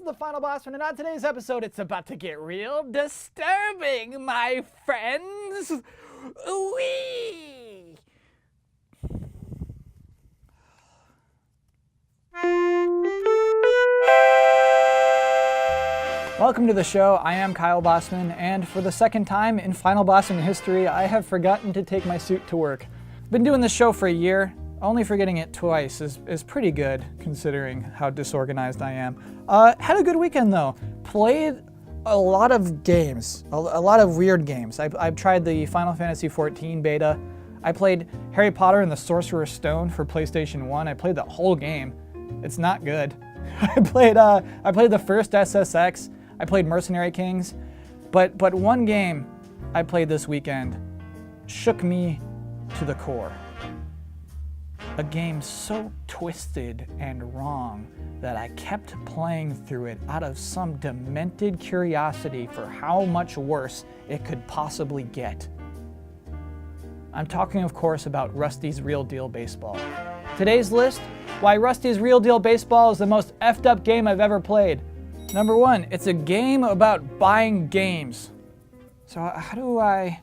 the Final Bosman, and on today's episode, it's about to get real disturbing, my friends. Wee! Welcome to the show. I am Kyle Bosman, and for the second time in Final Bosman history, I have forgotten to take my suit to work. I've been doing this show for a year. Only forgetting it twice is pretty good, considering how disorganized I am. Had a good weekend, though. Played a lot of games, a lot of weird games. I've tried the Final Fantasy XIV beta. I played Harry Potter and the Sorcerer's Stone for PlayStation 1. I played the whole game. It's not good. I played the first SSX. I played Mercenary Kings. But one game I played this weekend shook me to the core. A game so twisted and wrong that I kept playing through it out of some demented curiosity for how much worse it could possibly get. I'm talking, of course, about Rusty's Real Deal Baseball. Today's list, why Rusty's Real Deal Baseball is the most effed up game I've ever played. Number one, it's a game about buying games. So how do I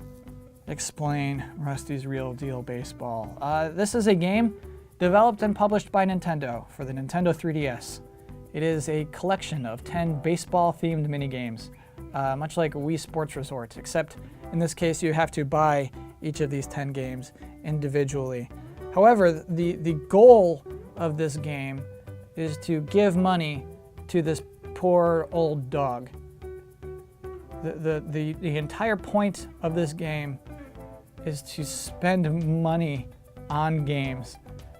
explain Rusty's Real Deal Baseball? This is a game developed and published by Nintendo for the Nintendo 3DS. It is a collection of 10 baseball-themed minigames, much like Wii Sports Resort, except in this case you have to buy each of these 10 games individually. However, the goal of this game is to give money to this poor old dog. The entire point of this game is to spend money on games.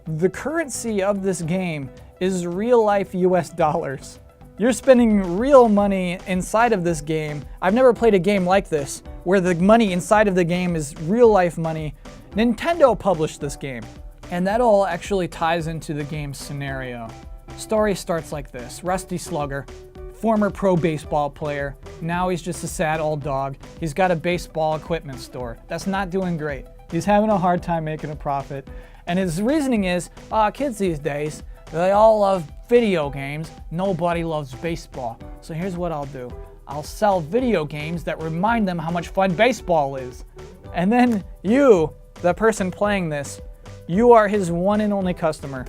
The currency of this game is real-life US dollars. You're spending real money inside of this game. I've never played a game like this, where the money inside of the game is real-life money. Nintendo published this game, and that all actually ties into the game's scenario. Story starts like this. Rusty Slugger, former pro baseball player. Now he's just a sad old dog. He's got a baseball equipment store. That's not doing great. He's having a hard time making a profit. And his reasoning is, kids these days, they all love video games. Nobody loves baseball. So here's what I'll do. I'll sell video games that remind them how much fun baseball is. And then you, the person playing this, you are his one and only customer.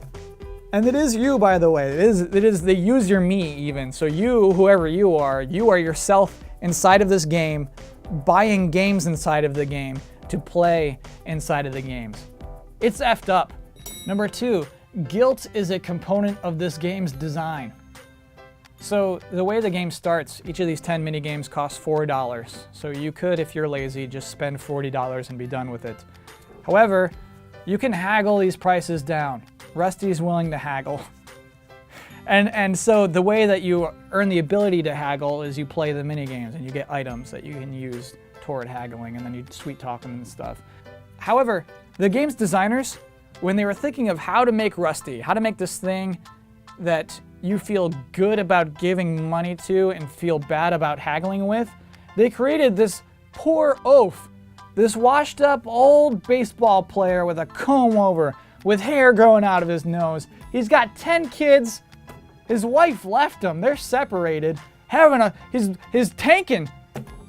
And it is you, by the way. It is the user me even. So you, whoever you are yourself inside of this game, buying games inside of the game to play inside of the games. It's effed up. Number two, guilt is a component of this game's design. So the way the game starts, each of these 10 mini games costs $4. So you could, if you're lazy, just spend $40 and be done with it. However, you can haggle these prices down. Rusty's willing to haggle. And so the way that you earn the ability to haggle is you play the mini games and you get items that you can use toward haggling, and then you sweet talk them and stuff. However, the game's designers, when they were thinking of how to make Rusty, how to make this thing that you feel good about giving money to and feel bad about haggling with, they created this poor oaf, this washed up old baseball player with a comb over, with hair growing out of his nose. He's got 10 kids. His wife left him. They're separated. He's tanking.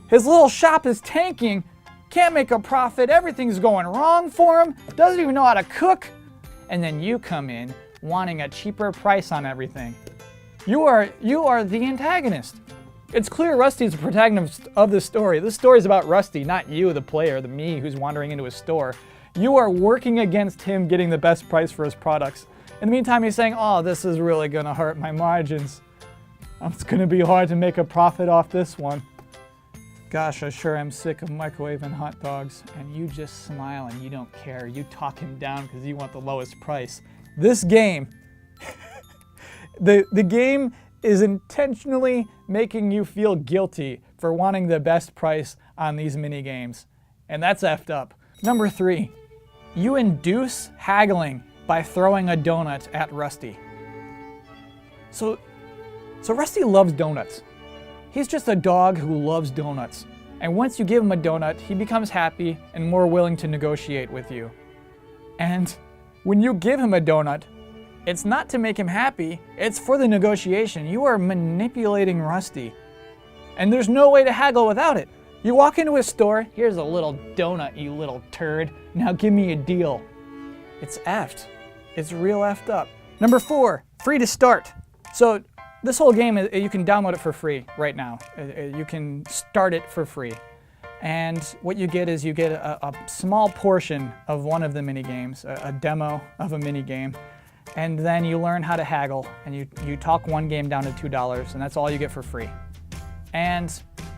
His little shop is tanking. Can't make a profit. Everything's going wrong for him. Doesn't even know how to cook. And then you come in wanting a cheaper price on everything. You are the antagonist. It's clear Rusty's the protagonist of this story. This story is about Rusty, not you, the player, the me who's wandering into his store. You are working against him getting the best price for his products. In the meantime, he's saying, oh, this is really gonna hurt my margins. It's gonna be hard to make a profit off this one. Gosh, I sure am sick of microwaving hot dogs. And you just smile and you don't care. You talk him down because you want the lowest price. This game, the game is intentionally making you feel guilty for wanting the best price on these mini games. And that's effed up. Number three, you induce haggling by throwing a donut at Rusty. So Rusty loves donuts. He's just a dog who loves donuts. And once you give him a donut, he becomes happy and more willing to negotiate with you. And when you give him a donut, It's not to make him happy, it's for the negotiation. You are manipulating Rusty. And there's no way to haggle without it. You walk into a store, here's a little donut, you little turd. Now give me a deal. It's effed. It's real effed up. Number 4, free to start. So this whole game, you can download it for free right now. You can start it for free. And what you get is you get a small portion of one of the mini games, a demo of a mini game. And then you learn how to haggle, and you talk one game down to $2, and that's all you get for free. And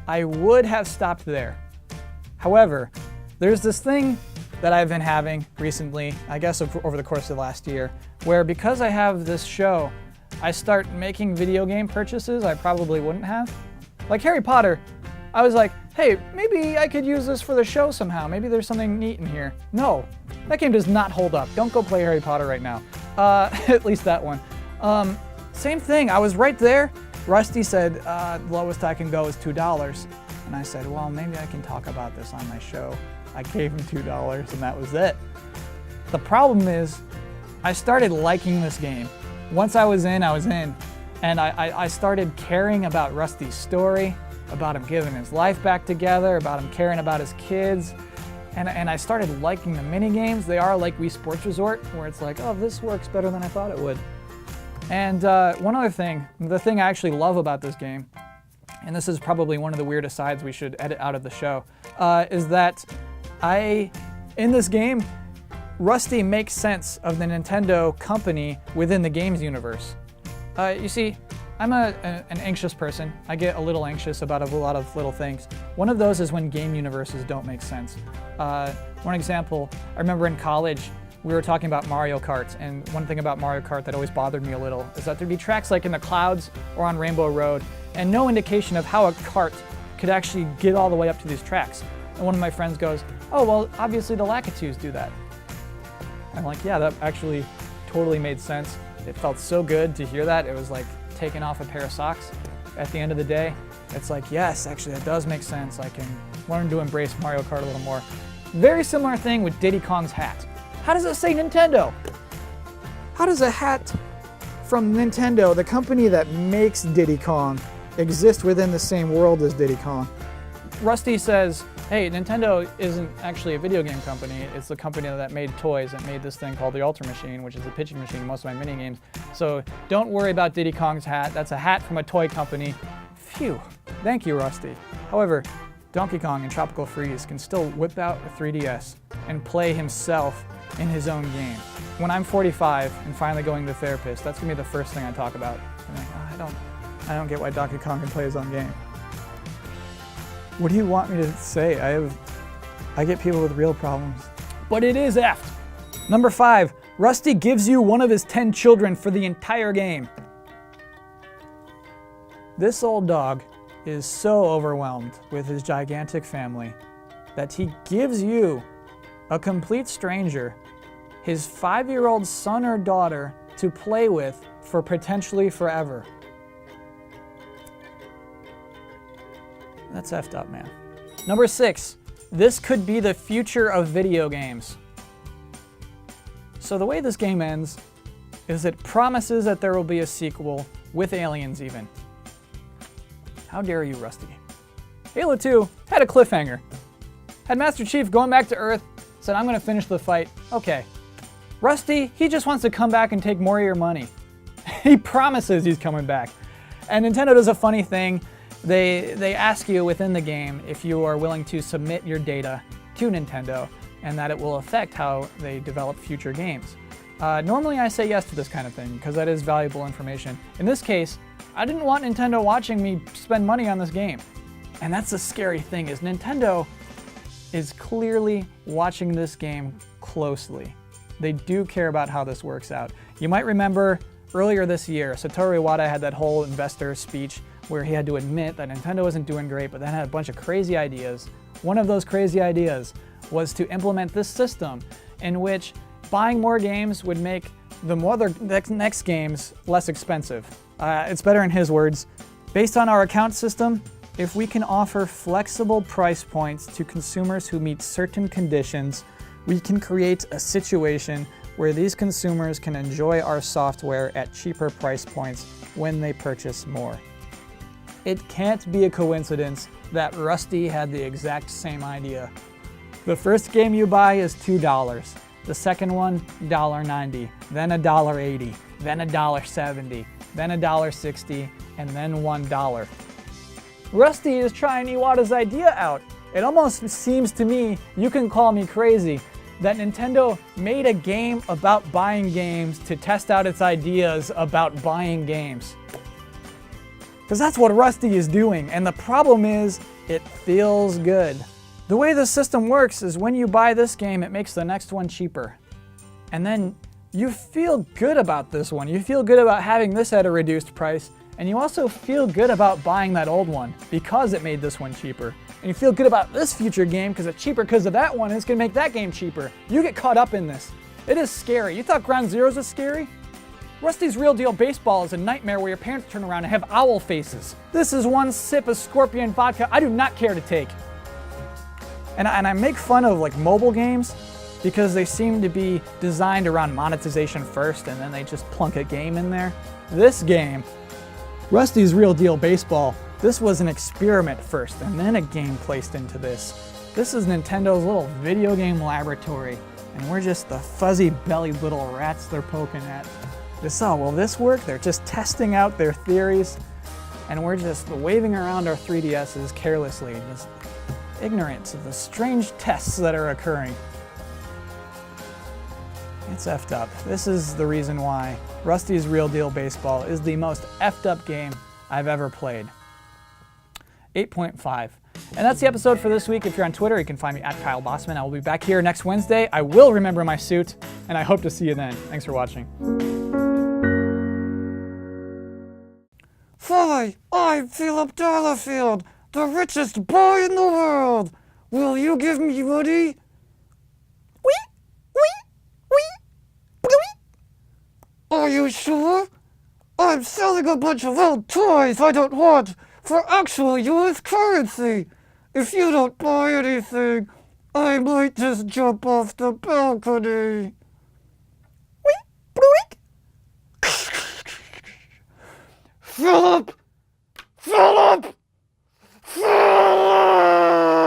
I would have stopped there. However, there's this thing that I've been having recently, I guess over the course of the last year, where because I have this show, I start making video game purchases I probably wouldn't have. Like Harry Potter, I was like, hey, maybe I could use this for the show somehow. Maybe there's something neat in here. No, that game does not hold up. Don't go play Harry Potter right now. At least that one. Same thing, I was right there. Rusty said, lowest I can go is $2. And I said, well, maybe I can talk about this on my show. I gave him $2 and that was it. The problem is, I started liking this game. Once I was in, I was in. And I started caring about Rusty's story, about him giving his life back together, about him caring about his kids. And I started liking the mini games. They are like Wii Sports Resort, where it's like, oh, this works better than I thought it would. And one other thing, the thing I actually love about this game, and this is probably one of the weird asides we should edit out of the show, is that in this game, Rusty makes sense of the Nintendo company within the games universe. You see, I'm an anxious person. I get a little anxious about a lot of little things. One of those is when game universes don't make sense. One example, I remember in college, we were talking about Mario Kart, and one thing about Mario Kart that always bothered me a little is that there'd be tracks like in the clouds or on Rainbow Road, and no indication of how a kart could actually get all the way up to these tracks. And one of my friends goes, oh, well, obviously the Lakitus do that. And I'm like, yeah, that actually totally made sense. It felt so good to hear that. It was like taking off a pair of socks. At the end of the day, it's like, yes, actually that does make sense. I can learn to embrace Mario Kart a little more. Very similar thing with Diddy Kong's hat. How does it say Nintendo? How does a hat from Nintendo, the company that makes Diddy Kong, exist within the same world as Diddy Kong? Rusty says, hey, Nintendo isn't actually a video game company. It's the company that made toys, that made this thing called the Ultra Machine, which is a pitching machine in most of my mini games. So don't worry about Diddy Kong's hat. That's a hat from a toy company. Phew. Thank you, Rusty. However, Donkey Kong and Tropical Freeze can still whip out a 3DS and play himself in his own game. When I'm 45 and finally going to the therapist, that's gonna be the first thing I talk about. I'm like, oh, I don't get why Donkey Kong can play his own game. What do you want me to say? I get people with real problems. But it is effed. Number 5, Rusty gives you one of his 10 children for the entire game. This old dog is so overwhelmed with his gigantic family that he gives you, a complete stranger, his 5-year-old son or daughter to play with for potentially forever. That's effed up, man. Number 6, this could be the future of video games. So the way this game ends is it promises that there will be a sequel with aliens even. How dare you, Rusty? Halo 2 had a cliffhanger. Had Master Chief going back to Earth, said, I'm gonna finish the fight. Okay. Rusty, he just wants to come back and take more of your money. He promises he's coming back. And Nintendo does a funny thing. They ask you within the game if you are willing to submit your data to Nintendo and that it will affect how they develop future games. Normally I say yes to this kind of thing because that is valuable information. In this case, I didn't want Nintendo watching me spend money on this game. And that's the scary thing, is Nintendo is clearly watching this game closely. They do care about how this works out. You might remember earlier this year, Satoru Iwata had that whole investor speech where he had to admit that Nintendo wasn't doing great, but then had a bunch of crazy ideas. One of those crazy ideas was to implement this system in which buying more games would make the next games less expensive. It's better in his words. Based on our account system, if we can offer flexible price points to consumers who meet certain conditions, we can create a situation where these consumers can enjoy our software at cheaper price points when they purchase more. It can't be a coincidence that Rusty had the exact same idea. The first game you buy is $2. The second one, $1.90, then $1.80, then $1.70, then $1.60, and then $1. Rusty is trying Iwata's idea out. It almost seems to me, you can call me crazy, that Nintendo made a game about buying games to test out its ideas about buying games. Because that's what Rusty is doing, and the problem is, it feels good. The way the system works is when you buy this game, it makes the next one cheaper. And then you feel good about this one. You feel good about having this at a reduced price, and you also feel good about buying that old one because it made this one cheaper. And you feel good about this future game because it's cheaper because of that one, and it's gonna make that game cheaper. You get caught up in this. It is scary. You thought Ground Zeroes was scary? Rusty's Real Deal Baseball is a nightmare where your parents turn around and have owl faces. This is one sip of Scorpion vodka I do not care to take. And I make fun of like mobile games because they seem to be designed around monetization first and then they just plunk a game in there. This game, Rusty's Real Deal Baseball, this was an experiment first and then a game placed into this. This is Nintendo's little video game laboratory and we're just the fuzzy-bellied little rats they're poking at. Will this work? They're just testing out their theories and we're just waving around our 3DSs carelessly, just ignorant of the strange tests that are occurring. It's effed up. This is the reason why Rusty's Real Deal Baseball is the most effed up game I've ever played. 8.5. And that's the episode for this week. If you're on Twitter, you can find me at Kyle Bosman. I will be back here next Wednesday. I will remember my suit, and I hope to see you then. Thanks for watching. Hi, I'm Philip Delafield, the richest boy in the world. Will you give me money? Are you sure? I'm selling a bunch of old toys I don't want for actual US currency. If you don't buy anything, I might just jump off the balcony. Philip! Philip! Philip!